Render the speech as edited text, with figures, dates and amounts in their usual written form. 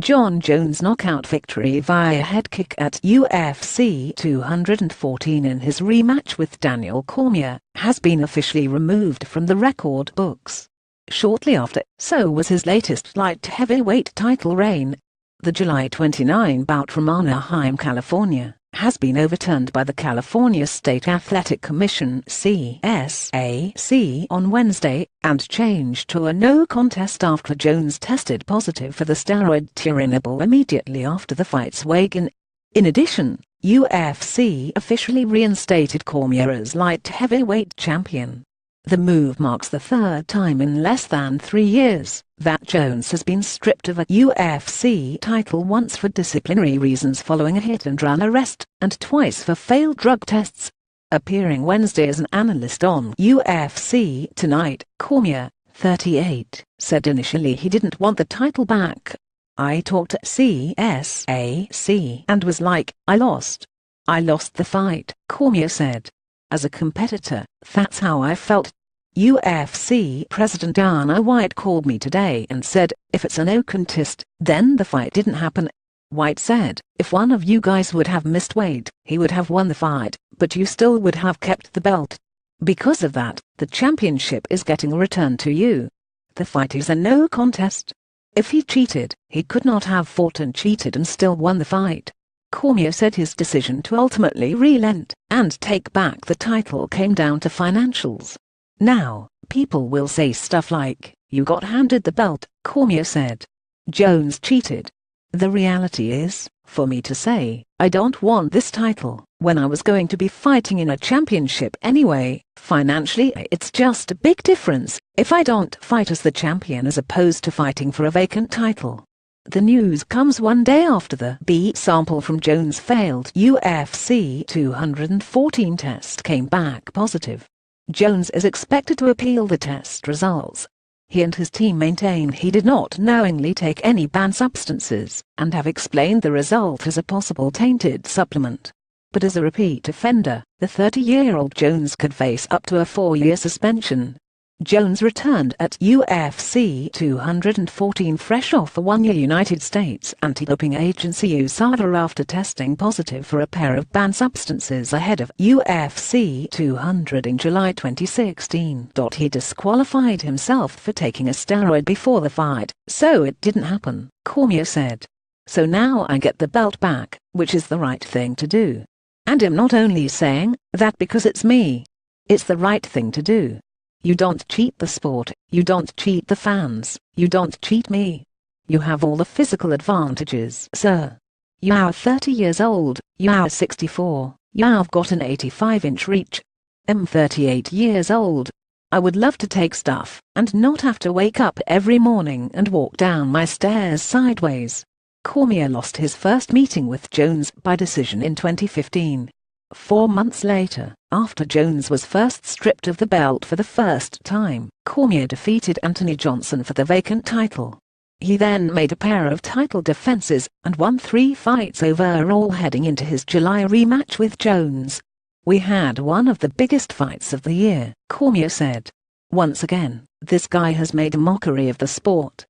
Jon Jones' knockout victory via head kick at UFC 214 in his rematch with Daniel Cormier has been officially removed from the record books. Shortly after, so was his latest light heavyweight title reign. The July 29 bout from Anaheim, California, has been overturned by the California State Athletic Commission (CSAC) on Wednesday and changed to a no contest after Jones tested positive for the steroid Turinabol immediately after the fight's weigh-in. In addition, UFC officially reinstated Cormier as light heavyweight champion. The move marks the third time in less than 3 years that Jones has been stripped of a UFC title, once for disciplinary reasons following a hit-and-run arrest, and twice for failed drug tests. Appearing Wednesday as an analyst on UFC Tonight, Cormier, 38, said initially he didn't want the title back. "I talked to CSAC and was like, I lost the fight," Cormier said. "As a competitor, that's how I felt." UFC President Dana White called me today and said, "If it's a no contest, then the fight didn't happen." White said, "If one of you guys would have missed weight, he would have won the fight, but you still would have kept the belt. Because of that, the championship is getting returned to you. The fight is a no contest. If he cheated, he could not have fought and cheated and still won the fight." Cormier said his decision to ultimately relent and take back the title came down to financials. "Now, people will say stuff like, 'You got handed the belt,'" Cormier said. "Jones cheated. The reality is, for me to say, I don't want this title, when I was going to be fighting in a championship anyway. Financially, it's just a big difference if I don't fight as the champion as opposed to fighting for a vacant title." The news comes one day after the B sample from Jones' failed UFC 214 test came back positive. Jones is expected to appeal the test results. He and his team maintain he did not knowingly take any banned substances and have explained the result as a possible tainted supplement. But as a repeat offender, the 30-year-old Jones could face up to a 4-year suspension. Jones returned at UFC 214 fresh off a 1-year United States Anti-Doping Agency USADA after testing positive for a pair of banned substances ahead of UFC 200 in July 2016. He disqualified himself for taking a steroid before the fight, so it didn't happen, Cormier said. "So now I get the belt back, which is the right thing to do. And I'm not only saying that because it's me. It's the right thing to do. You don't cheat the sport, you don't cheat the fans, you don't cheat me. You have all the physical advantages, sir. You are 30 years old, you are 64, you have got an 85-inch reach. I'm 38 years old. I would love to take stuff and not have to wake up every morning and walk down my stairs sideways." Cormier lost his first meeting with Jones by decision in 2015. 4 months later, after Jones was first stripped of the belt for the first time, Cormier defeated Anthony Johnson for the vacant title. He then made a pair of title defenses and won 3 fights overall heading into his July rematch with Jones. "We had one of the biggest fights of the year," Cormier said. "Once again, this guy has made a mockery of the sport.